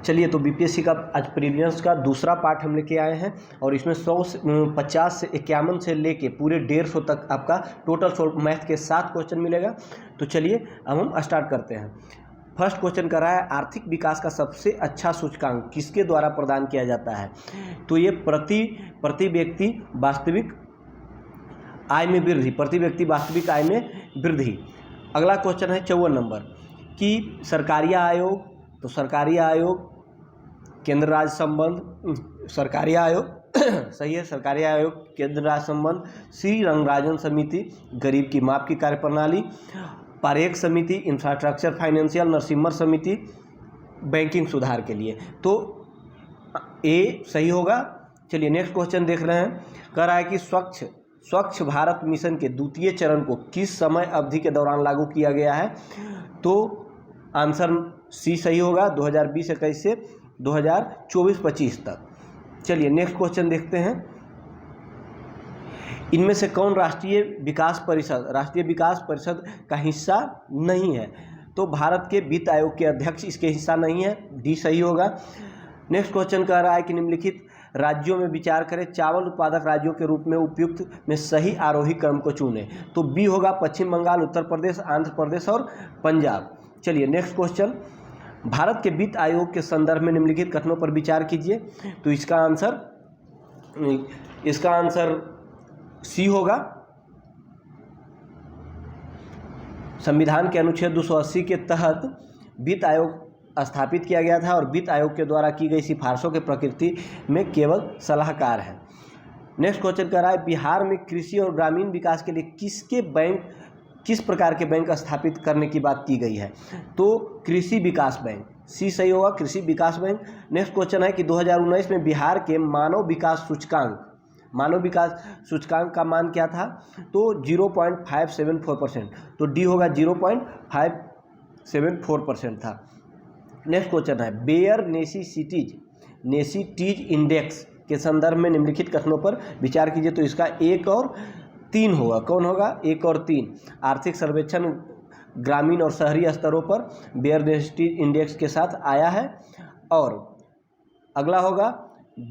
चलिए, तो बीपीएससी का आज प्रीलिम्स का दूसरा पार्ट हम लेके आए हैं और इसमें 150 से 51 से लेके पूरे 150 तक आपका टोटल सोल्व मैथ के 7 क्वेश्चन मिलेगा। तो चलिए अब हम स्टार्ट करते हैं। फर्स्ट क्वेश्चन कर रहा है, आर्थिक विकास का सबसे अच्छा सूचकांक किसके द्वारा प्रदान किया जाता है? तो ये प्रति व्यक्ति वास्तविक आय में वृद्धि, प्रति व्यक्ति वास्तविक आय में वृद्धि। अगला क्वेश्चन है 54 नंबर कि सरकारी आयोग, तो सरकारी आयोग केंद्र राज्य संबंध, सरकारी आयोग सही है, सरकारी आयोग केंद्र राज्य संबंध। सी रंगराजन समिति गरीब की माप की कार्यप्रणाली। पारेख समिति इंफ्रास्ट्रक्चर फाइनेंशियल। नरसिम्हा समिति बैंकिंग सुधार के लिए। तो ए सही होगा। चलिए नेक्स्ट क्वेश्चन देख रहे हैं। कह रहा है कि स्वच्छ भारत मिशन के द्वितीय चरण को किस समय अवधि के दौरान लागू किया गया है? तो आंसर सी सही होगा, 2020-21 से 2024-25 तक। चलिए नेक्स्ट क्वेश्चन देखते हैं। इनमें से कौन राष्ट्रीय विकास परिषद का हिस्सा नहीं है? तो भारत के वित्त आयोग के अध्यक्ष इसके हिस्सा नहीं है, डी सही होगा। नेक्स्ट क्वेश्चन कह रहा है कि निम्नलिखित राज्यों में विचार करें, चावल उत्पादक राज्यों के रूप में उपयुक्त में सही आरोही क्रम को चुनें। तो बी होगा, पश्चिम बंगाल, उत्तर प्रदेश, आंध्र प्रदेश और पंजाब। चलिए नेक्स्ट क्वेश्चन, भारत के वित्त आयोग के संदर्भ में निम्नलिखित कथनों पर विचार कीजिए। तो इसका आंसर सी होगा। संविधान के अनुच्छेद 280 के तहत वित्त आयोग स्थापित किया गया था और वित्त आयोग के द्वारा की गई सिफारिशों के प्रकृति में केवल सलाहकार है। नेक्स्ट क्वेश्चन कर रहा है, बिहार में कृषि और ग्रामीण विकास के लिए किस प्रकार के बैंक स्थापित करने की बात की गई है? तो कृषि विकास बैंक, सी सही होगा, कृषि विकास बैंक। नेक्स्ट क्वेश्चन है कि 2019 में बिहार के मानव विकास सूचकांक का मान क्या था? तो 0.574%। तो डी होगा, 0.574% था। नेक्स्ट क्वेश्चन है, बेयर नेसीटीज इंडेक्स के संदर्भ में निम्नलिखित कथनों पर विचार कीजिए। तो इसका 1 और 3 होगा। कौन होगा? 1 और 3। आर्थिक सर्वेक्षण ग्रामीण और शहरी स्तरों पर बेयर नेसीटीज इंडेक्स के साथ आया है। और अगला होगा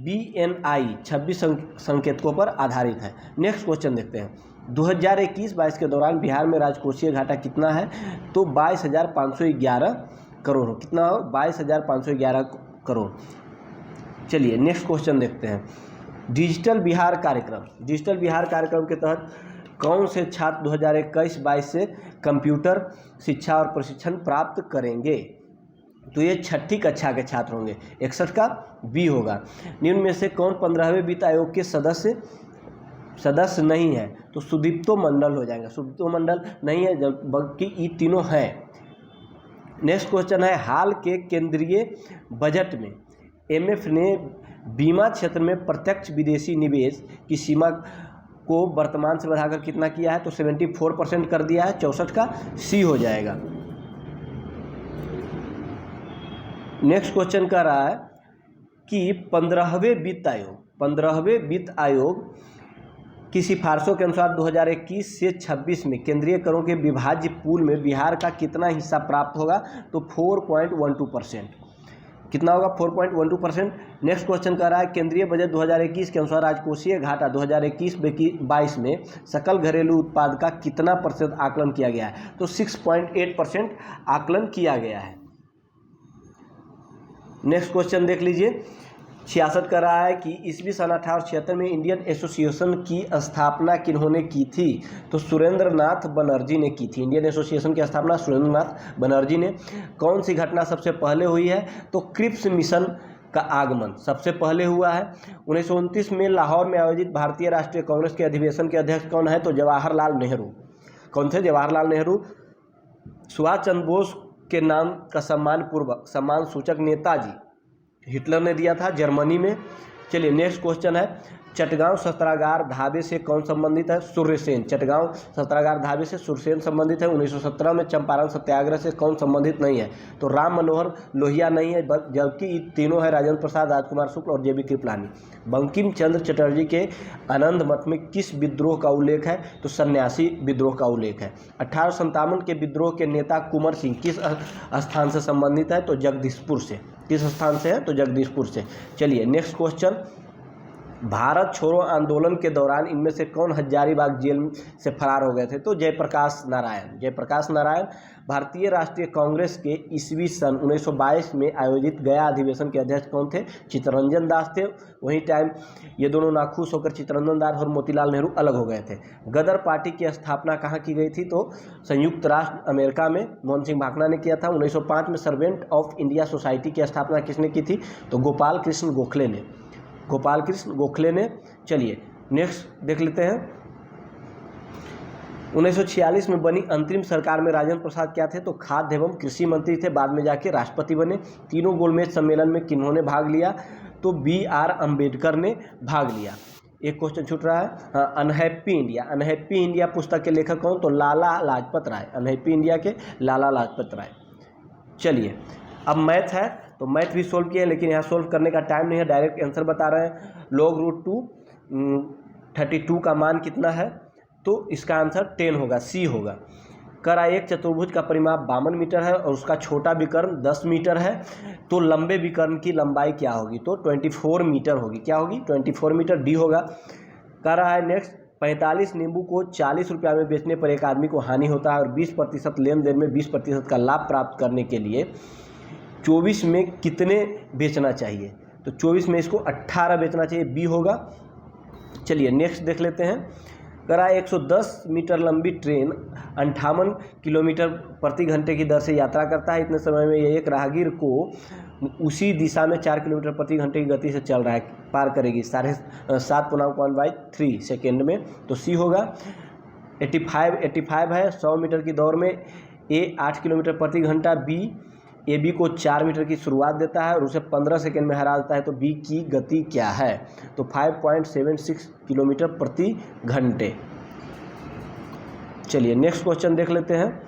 BNI 26 संकेतकों पर आधारित है। नेक्स्ट क्वेश्चन देखते हैं। 2021-22 के दौरान बिहार में राजकोषीय घाटा कितना है? तो 22,511 करोड़। कितना हो? 22,511 करोड़। चलिए नेक्स्ट क्वेश्चन देखते हैं। डिजिटल बिहार कार्यक्रम के तहत कौन से छात्र 2021-22 से कंप्यूटर शिक्षा और प्रशिक्षण प्राप्त करेंगे? तो ये 6ठी कक्षा के छात्र होंगे। 61 का बी होगा। निम्न में से कौन 15वें वित्त आयोग के सदस्य नहीं है? तो सुदीप्तो मंडल हो जाएगा। सुदीप्तो मंडल नहीं है, बल्कि ये तीनों हैं। नेक्स्ट क्वेश्चन है, हाल के केंद्रीय बजट में IMF ने बीमा क्षेत्र में प्रत्यक्ष विदेशी निवेश की सीमा को वर्तमान से बढ़ाकर कितना किया है? तो 74% कर दिया है। 64 का सी हो जाएगा। नेक्स्ट क्वेश्चन कह रहा है कि 15वें वित्त आयोग की सिफारिशों के अनुसार 2021 से 26 में केंद्रीय करों के विभाज्य पूल में बिहार का कितना हिस्सा प्राप्त होगा? तो 4.12%। कितना होगा? 4.12%। नेक्स्ट क्वेश्चन कर रहा है, केंद्रीय बजट 2021 के अनुसार राजकोषीय घाटा 2021-22 में सकल घरेलू उत्पाद का कितना प्रतिशत आकलन किया गया है? तो 6.8% आकलन किया गया है। नेक्स्ट क्वेश्चन देख लीजिए। 66 कर रहा है कि ईस्वी सन 1876 में इंडियन एसोसिएशन की स्थापना किन्होंने की थी? तो सुरेंद्र नाथ बनर्जी ने की थी। इंडियन एसोसिएशन की स्थापना सुरेंद्र नाथ बनर्जी ने। कौन सी घटना सबसे पहले हुई है? तो क्रिप्स मिशन का आगमन सबसे पहले हुआ है। 1929 में लाहौर में आयोजित भारतीय राष्ट्रीय कांग्रेस के अधिवेशन के अध्यक्ष कौन है? तो जवाहरलाल नेहरू। कौन थे? जवाहरलाल नेहरू। सुभाष चंद्र बोस के नाम का सम्मान सूचक नेताजी हिटलर ने दिया था जर्मनी में। चलिए नेक्स्ट क्वेश्चन है, चटगांव शस्त्रागार ढाबे से कौन संबंधित है? सूर्यसेन। चटगांव शस्त्रागार ढाबे से सूर्यसेन संबंधित है। 1917 में चंपारण सत्याग्रह से कौन संबंधित नहीं है? तो राम मनोहर लोहिया नहीं है, जबकि तीनों है राजेंद्र प्रसाद, राजकुमार शुक्ल और जेबी कृपलानी। बंकिम चंद्र चटर्जी के आनंद मठ में किस विद्रोह का उल्लेख है? तो सन्यासी विद्रोह का उल्लेख है। 1857 के विद्रोह के नेता कुंवर सिंह किस स्थान से संबंधित है? तो जगदीशपुर से। किस स्थान से है? तो जगदीशपुर से। चलिए नेक्स्ट क्वेश्चन, भारत छोड़ो आंदोलन के दौरान इनमें से कौन हजारीबाग जेल से फरार हो गए थे? तो जयप्रकाश नारायण। जयप्रकाश नारायण भारतीय राष्ट्रीय कांग्रेस के ईस्वी सन 1922 में आयोजित गया अधिवेशन के अध्यक्ष कौन थे? चित्तरंजन दास थे। वही टाइम ये दोनों नाखुश होकर चित्तरंजन दास और मोतीलाल नेहरू अलग हो गए थे। गदर पार्टी की स्थापना कहाँ की गई थी? तो संयुक्त राष्ट्र अमेरिका में मोहन सिंह भाकना ने किया था। 1905 में सर्वेंट ऑफ इंडिया सोसाइटी की स्थापना किसने की थी? तो गोपाल कृष्ण गोखले ने। गोपाल कृष्ण गोखले ने। चलिए नेक्स्ट देख लेते हैं, 1946 में बनी अंतरिम सरकार में राजेंद्र प्रसाद क्या थे? तो खाद्य एवं कृषि मंत्री थे, बाद में जाके राष्ट्रपति बने। तीनों गोलमेज सम्मेलन में किन्होंने भाग लिया? तो BR अम्बेडकर ने भाग लिया। एक क्वेश्चन छूट रहा है, हाँ, अनहैप्पी इंडिया। अनहैप्पी इंडिया पुस्तक के लेखक कौन? तो लाला लाजपत राय। अनहैप्पी इंडिया के लाला लाजपत राय। चलिए अब मैथ है, तो मैथ भी सोल्व किया है, लेकिन यहाँ सोल्व करने का टाइम नहीं है, डायरेक्ट आंसर बता रहे हैं। log√2 32 का मान कितना है? तो इसका आंसर 10 होगा, सी होगा। करा एक चतुर्भुज का परिमाप 52 मीटर है और उसका छोटा विकर्ण 10 मीटर है, तो लंबे विकर्ण की लंबाई क्या होगी? तो 24 मीटर होगी। क्या होगी? 24 मीटर, डी होगा। कह रहा है नेक्स्ट, 45 नींबू को 40 रुपया में बेचने पर एक आदमी को हानि होता है और 20% लेन देन में 20% का लाभ प्राप्त करने के लिए 24 में कितने बेचना चाहिए? तो 24 में इसको 18 बेचना चाहिए, बी होगा। चलिए नेक्स्ट देख लेते हैं। करा 110 मीटर लंबी ट्रेन 58 किलोमीटर प्रति घंटे की दर से यात्रा करता है। इतने समय में ये एक राहगीर को उसी दिशा में 4 किलोमीटर प्रति घंटे की गति से चल रहा है, पार करेगी 7.1/3 सेकेंड में, तो सी होगा। 85 है। 100 मीटर की दौड़ में ए 8 किलोमीटर प्रति घंटा, बी ए बी को 4 मीटर की शुरुआत देता है और उसे 15 सेकेंड में हरा देता है, तो बी की गति क्या है? तो 5.76 किलोमीटर प्रति घंटे। चलिए नेक्स्ट क्वेश्चन देख लेते हैं।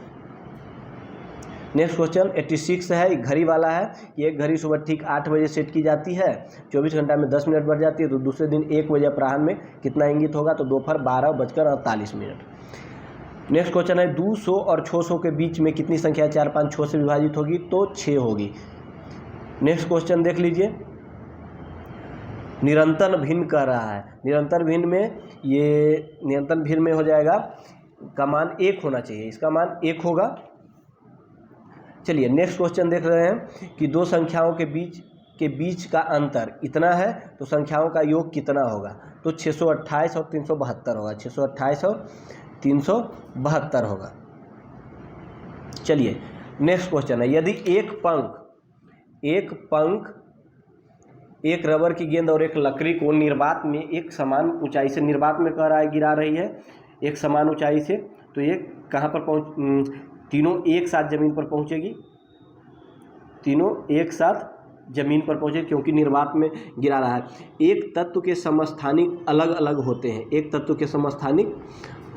नेक्स्ट क्वेश्चन 86 है, घड़ी वाला है कि एक घड़ी सुबह ठीक 8 बजे सेट की जाती है, 24 घंटा में 10 मिनट बढ़ जाती है, तो दूसरे दिन 1 बजे अपराह्न में कितना इंगित होगा? तो दोपहर 12:48। नेक्स्ट क्वेश्चन है, 200 और 600 के बीच में कितनी संख्या 4, 5, 6 से विभाजित होगी? तो 6 होगी। नेक्स्ट क्वेश्चन देख लीजिए, निरंतर भिन्न कह रहा है। निरंतर भिन्न में हो जाएगा, का मान 1 होना चाहिए, इसका मान 1 होगा। चलिए नेक्स्ट क्वेश्चन देख रहे हैं कि दो संख्याओं के बीच का अंतर इतना है, तो संख्याओं का योग कितना होगा? तो 628 और 372 होगा। 628 और 372 होगा। चलिए नेक्स्ट क्वेश्चन है, यदि एक पंख एक रबर की गेंद और एक लकड़ी को निर्वात में एक समान ऊंचाई से, निर्वात में कह रहा है गिरा रही है एक समान ऊंचाई से, तो ये कहाँ पर तीनों एक साथ ज़मीन पर पहुँचेगी। तीनों एक साथ ज़मीन पर पहुँचे, क्योंकि निर्वात में गिरा रहा है। एक तत्व के समस्थानिक अलग अलग होते हैं। एक तत्व के समस्थानिक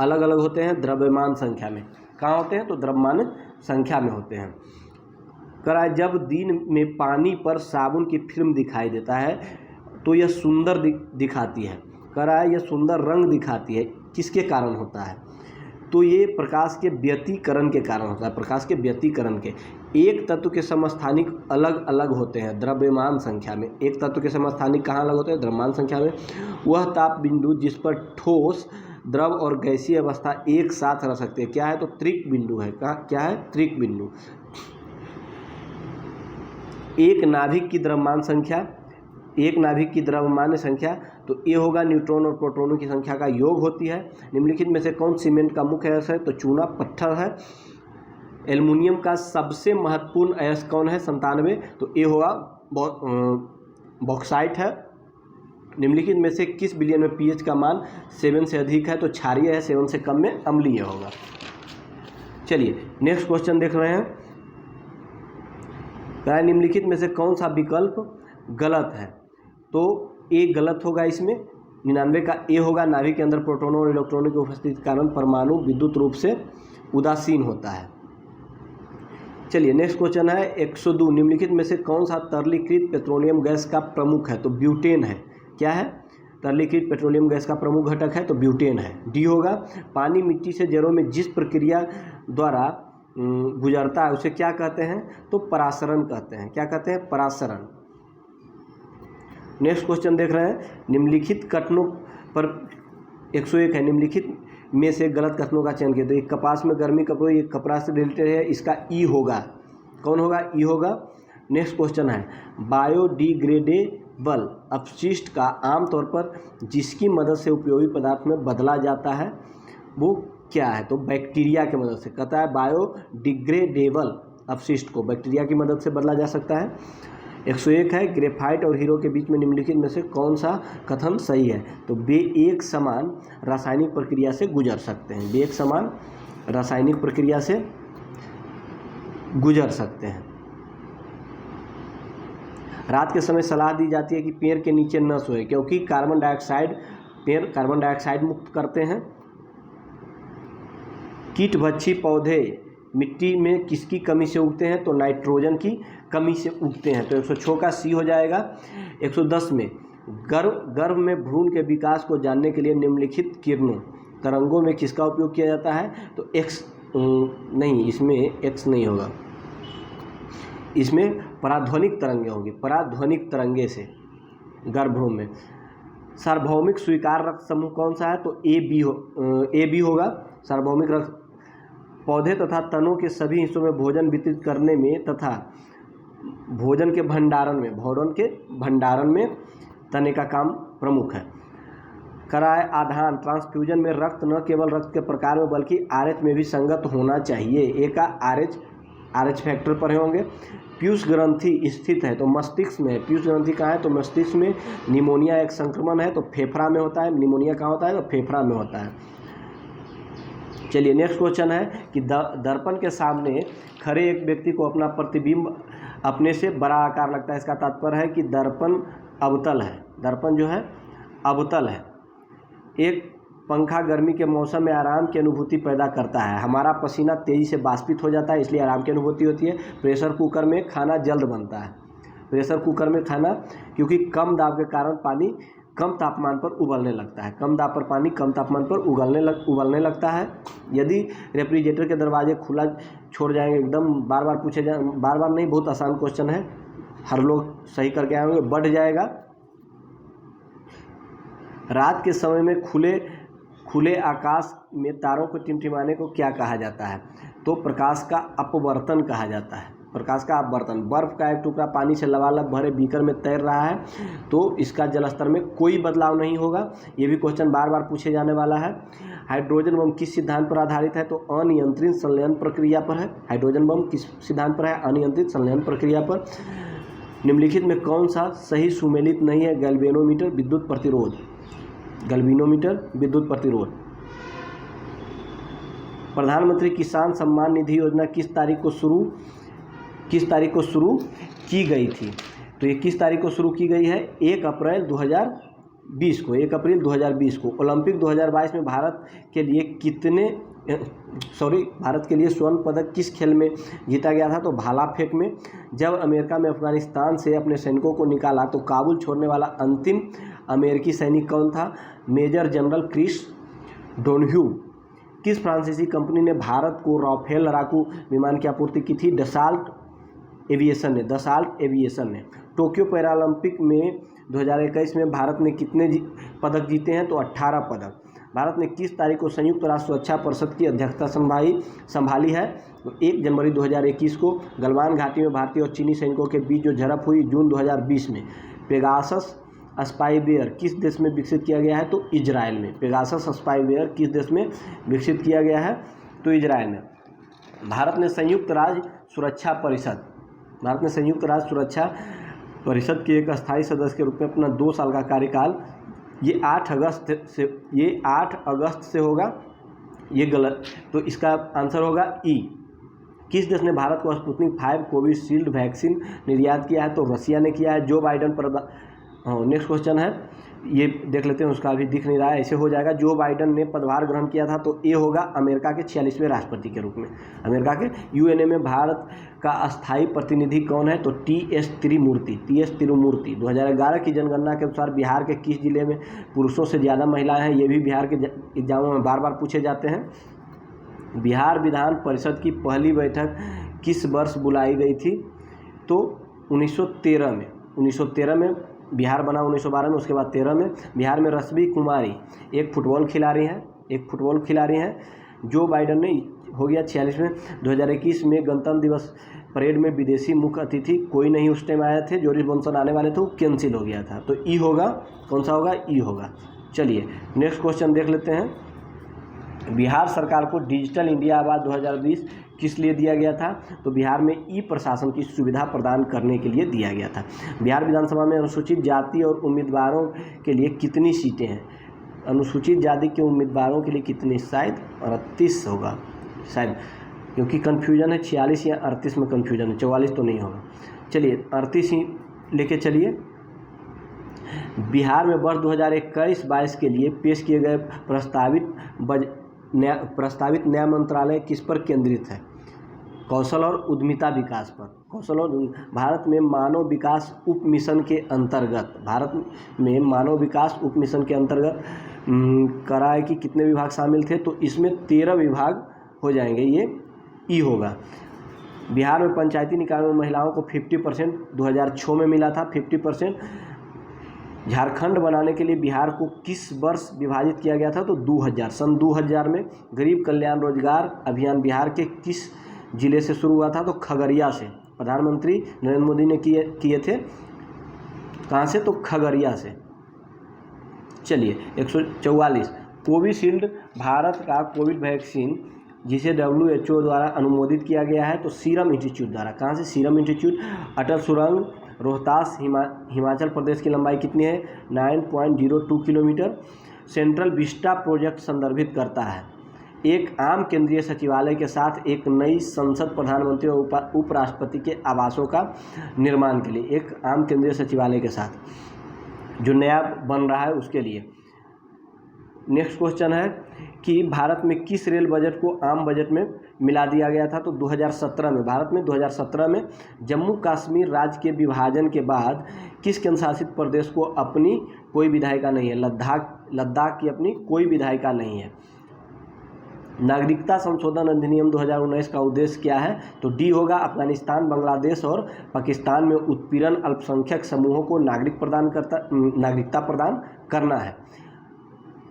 अलग अलग होते हैं द्रव्यमान संख्या में। कहाँ होते हैं? तो द्रव्यमान संख्या में होते हैं। करा जब दिन में पानी पर साबुन की फिल्म दिखाई देता है तो यह सुंदर दिखाती है। करा यह सुंदर रंग दिखाती है, किसके कारण होता है? तो ये प्रकाश के व्यतिकरण के कारण होता है। प्रकाश के व्यतिकरण के। एक तत्व के समस्थानिक अलग अलग होते हैं द्रव्यमान संख्या में। एक तत्व के समस्थानिक कहाँ अलग होते हैं? द्रव्यमान संख्या में। वह ताप बिंदु जिस पर ठोस, द्रव और गैसीय अवस्था एक साथ रह सकते हैं, क्या है? तो त्रिक बिंदु है। क्या है? त्रिक बिंदु। एक नाभिक की द्रव्यमान संख्या, तो ये होगा न्यूट्रॉन और प्रोटॉनों की संख्या का योग होती है। निम्नलिखित में से कौन सीमेंट का मुख्य अयस्क है? तो चूना पत्थर है। एल्युमिनियम का सबसे महत्वपूर्ण अयस्क कौन है? 97, तो ये होगा बॉक्साइट है। निम्नलिखित में से किस विलयन में पीएच का मान 7 से अधिक है? तो क्षारीय है, 7 से कम में अम्लीय होगा। चलिए नेक्स्ट क्वेश्चन देख रहे हैं। निम्नलिखित में से कौन सा विकल्प गलत है? तो ए गलत होगा इसमें, 99 का ए होगा, नाभिक के अंदर प्रोटोनों और इलेक्ट्रॉनों की उपस्थिति के कारण परमाणु विद्युत रूप से उदासीन होता है। चलिए नेक्स्ट क्वेश्चन है 102, निम्नलिखित में से कौन सा तरलीकृत पेट्रोलियम गैस का प्रमुख है? तो ब्यूटेन है। क्या है? तरलीकृत पेट्रोलियम गैस का प्रमुख घटक है तो ब्यूटेन है। डी होगा, पानी मिट्टी से जड़ों में जिस प्रक्रिया द्वारा गुजरता है उसे क्या कहते हैं? तो परासरण कहते हैं। क्या कहते हैं? परासरण। नेक्स्ट क्वेश्चन देख रहे हैं, निम्नलिखित कथनों पर 101 है, निम्नलिखित में से गलत कथनों का चयन किया। तो एक कपास में गर्मी कपड़ों, ये कपड़ा से रिलेटेड है, इसका ई होगा। कौन होगा? ई होगा। नेक्स्ट क्वेश्चन है, बायोडिग्रेडेबल अपशिष्ट का आमतौर पर जिसकी मदद से उपयोगी पदार्थ में बदला जाता है वो क्या है? तो बैक्टीरिया की मदद से। कहता है बायोडिग्रेडेबल अपशिष्ट को बैक्टीरिया की मदद से बदला जा सकता है। 101 है, ग्रेफाइट और हीरो के बीच में निम्नलिखित में से कौन सा कथन सही है? तो वे एक समान रासायनिक प्रक्रिया से गुजर सकते हैं। वे एक समान रासायनिक प्रक्रिया से गुजर सकते हैं। रात के समय सलाह दी जाती है कि पेड़ के नीचे न सोए क्योंकि पेड़ कार्बन डाइऑक्साइड मुक्त करते हैं। कीटभक्षी पौधे मिट्टी में किसकी कमी से उगते हैं? तो नाइट्रोजन की कमी से उगते हैं। तो 106 का सी हो जाएगा। 110 में गर्भ में भ्रूण के विकास को जानने के लिए निम्नलिखित किरणों तरंगों में किसका उपयोग किया जाता है? तो एक्स नहीं, इसमें एक्स नहीं होगा, इसमें पराध्वनिक तरंगे होंगी। पराध्वनिक तरंगे से गर्भभ्रूण में। सार्वभौमिक स्वीकार रक्त समूह कौन सा है? तो ए बी होगा। सार्वभौमिक रक्त पौधे तथा तनों के सभी हिस्सों में भोजन वितरित करने में तथा भोजन के भंडारण में तने का काम प्रमुख है। कराय आधान ट्रांसफ्यूजन में रक्त न केवल रक्त के प्रकार में बल्कि RH में भी संगत होना चाहिए। ए का RH फैक्टर पर होंगे। पीयूष ग्रंथि स्थित है तो मस्तिष्क में है। पीयूष ग्रंथि कहाँ है? तो मस्तिष्क में। निमोनिया एक संक्रमण है तो फेफड़ा में होता है। निमोनिया कहाँ होता है? तो फेफड़ा में होता है। चलिए नेक्स्ट क्वेश्चन है कि दर्पण के सामने खड़े एक व्यक्ति को अपना प्रतिबिंब अपने से बड़ा आकार लगता है। इसका तात्पर्य है कि दर्पण अवतल है। दर्पण जो है अवतल है। एक पंखा गर्मी के मौसम में आराम की अनुभूति पैदा करता है। हमारा पसीना तेज़ी से बाष्पित हो जाता है इसलिए आराम की अनुभूति होती है। प्रेशर कुकर में खाना जल्द बनता है। प्रेशर कुकर में खाना क्योंकि कम दाब के कारण पानी कम तापमान पर उबलने लगता है। कम दाब पर पानी कम तापमान पर उबलने लगता है। यदि रेफ्रिजरेटर के दरवाजे खुला छोड़ जाएंगे एकदम बार बार नहीं, बहुत आसान क्वेश्चन है, हर लोग सही करके आएंगे। बढ़ जाएगा। रात के समय में खुले आकाश में तारों को टिमटिमाने को क्या कहा जाता है? तो प्रकाश का अपवर्तन कहा जाता है। प्रकाश का अपवर्तन। बर्फ का एक टुकड़ा पानी से लबालब भरे बीकर में तैर रहा है तो इसका जलस्तर में कोई बदलाव नहीं होगा। ये भी क्वेश्चन बार बार पूछे जाने वाला है। हाइड्रोजन बम किस सिद्धांत पर आधारित है? तो अनियंत्रित संलयन प्रक्रिया पर है। हाइड्रोजन बम किस सिद्धांत पर है? अनियंत्रित संलयन प्रक्रिया पर। निम्नलिखित में कौन सा सही सुमेलित नहीं है? गैल्वेनोमीटर विद्युत प्रतिरोध। गैल्वेनोमीटर विद्युत प्रतिरोध। प्रधानमंत्री किसान सम्मान निधि योजना किस तारीख को शुरू की गई थी? तो ये किस तारीख को शुरू की गई है? 1 अप्रैल 2020 को। 1 अप्रैल 2020 को। ओलंपिक 2022 में भारत के लिए स्वर्ण पदक किस खेल में जीता गया था? तो भाला फेंक में। जब अमेरिका में अफगानिस्तान से अपने सैनिकों को निकाला तो काबुल छोड़ने वाला अंतिम अमेरिकी सैनिक कौन था? Major general Chris Donahue. किस फ्रांसीसी कंपनी ने भारत को राफेल लड़ाकू विमान की आपूर्ति की थी? दसाल्ट एविएशन ने। टोक्यो पैरालंपिक में 2021 में भारत ने कितने पदक जीते हैं? तो 18 पदक। भारत ने किस तारीख को संयुक्त राष्ट्र सुरक्षा परिषद की अध्यक्षता संभाली है? तो 1 जनवरी 2021 को। गलवान घाटी में भारतीय और चीनी सैनिकों के बीच जो झड़प हुई जून 2020 में। पेगासस स्पाईवेयर किस देश में विकसित किया गया है? तो इजराइल में। पेगासस स्पाईवेयर किस देश में विकसित किया गया है? तो इजराइल में। भारत ने संयुक्त राष्ट्र सुरक्षा परिषद के एक अस्थायी सदस्य के रूप में अपना 2 साल का कार्यकाल ये 8 अगस्त से होगा। ये गलत, तो इसका आंसर होगा ई। किस देश ने भारत को स्पुतनिक 5 कोविशील्ड वैक्सीन निर्यात किया है? तो रसिया ने किया है। जो बाइडन नेक्स्ट क्वेश्चन है, ये देख लेते हैं, उसका अभी दिख नहीं रहा है, ऐसे हो जाएगा। जो बाइडन ने पदभार ग्रहण किया था, तो ये होगा अमेरिका के 46वें राष्ट्रपति के रूप में। अमेरिका के यूएनए में भारत का अस्थायी प्रतिनिधि कौन है? तो टी.एस. तिरुमूर्ति। 2011 की जनगणना के अनुसार बिहार के किस जिले में पुरुषों से ज़्यादा महिलाएं हैं? ये भी बिहार के एग्जामों में बार बार पूछे जाते हैं। बिहार विधान परिषद की पहली बैठक किस वर्ष बुलाई गई थी? तो 1913 में। 1913 में बिहार बना, 1912 में, उसके बाद 13 में। बिहार में रश्मि कुमारी एक फुटबॉल खिलाड़ी हैं। जो बाइडन ने हो गया 46वें। 2021 में गणतंत्र दिवस परेड में विदेशी मुख्य अतिथि कोई नहीं उस टाइम आए थे, जोरिस जॉनसन आने वाले थे, वो कैंसिल हो गया था। तो ई होगा, कौन सा होगा? ई होगा। चलिए नेक्स्ट क्वेश्चन देख लेते हैं। बिहार सरकार को डिजिटल इंडिया आवाज 2020 किस लिए दिया गया था? तो बिहार में ई प्रशासन की सुविधा प्रदान करने के लिए दिया गया था। बिहार विधानसभा में अनुसूचित जाति और उम्मीदवारों के लिए कितनी सीटें हैं? अनुसूचित जाति के उम्मीदवारों के लिए कितनी? शायद 38 होगा, शायद, क्योंकि कन्फ्यूजन है, 46 या 38 में कन्फ्यूजन है, 44 तो नहीं होगा। चलिए 38 ही लेके चलिए। बिहार में वर्ष 2021-22 के लिए पेश किए गए प्रस्तावित नया मंत्रालय किस पर केंद्रित है? कौशल और उद्यमिता विकास पर। कौशल और भारत में मानव विकास उप मिशन के अंतर्गत कराए कि कितने विभाग शामिल थे? तो इसमें 13 विभाग हो जाएंगे, ये ई होगा। बिहार में पंचायती निकाय में महिलाओं को 50% 2006 में मिला था, 50%। झारखंड बनाने के लिए बिहार को किस वर्ष विभाजित किया गया था? तो 2000, सन 2000 में। गरीब कल्याण रोजगार अभियान बिहार के किस जिले से शुरू हुआ था? तो खगड़िया से। प्रधानमंत्री नरेंद्र मोदी ने किए थे, कहाँ से? तो खगड़िया से। चलिए 144। कोविशील्ड भारत का कोविड वैक्सीन जिसे WHO द्वारा अनुमोदित किया गया है, तो सीरम इंस्टीट्यूट द्वारा। कहाँ से? Serum institute. अटल सुरंग रोहतास हिमाचल प्रदेश की लंबाई कितनी है? 9.02 किलोमीटर। सेंट्रल विस्टा प्रोजेक्ट संदर्भित करता है एक आम केंद्रीय सचिवालय के साथ एक नई संसद, प्रधानमंत्री और उपराष्ट्रपति के आवासों का निर्माण के लिए। एक आम केंद्रीय सचिवालय के साथ जो नया बन रहा है उसके लिए। नेक्स्ट क्वेश्चन है कि भारत में किस रेल बजट को आम बजट में मिला दिया गया था? तो 2017 में। भारत में 2017 में जम्मू कश्मीर राज्य के विभाजन के बाद किस केंद्र शासित प्रदेश को अपनी कोई विधायिका नहीं है? लद्दाख की अपनी कोई विधायिका नहीं है। नागरिकता संशोधन अधिनियम 2019 का उद्देश्य क्या है? तो डी होगा। अफगानिस्तान, बांग्लादेश और पाकिस्तान में उत्पीड़न अल्पसंख्यक समूहों को नागरिकता प्रदान करना है।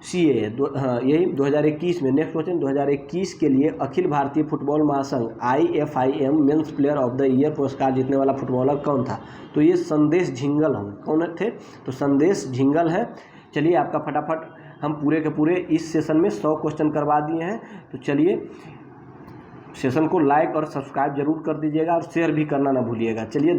CAA यही 2021 में। नेक्स्ट क्वेश्चन, 2021 के लिए अखिल भारतीय फुटबॉल महासंघ IFIM men's player of the year पुरस्कार जीतने वाला फुटबॉलर कौन था? तो ये संदेश झिंगल होंगे। कौन थे? तो संदेश झिंगल है। चलिए आपका फटाफट हम पूरे के पूरे इस सेशन में 100 क्वेश्चन करवा दिए हैं। तो चलिए सेशन को लाइक और सब्सक्राइब जरूर कर दीजिएगा और शेयर भी करना ना भूलिएगा। चलिए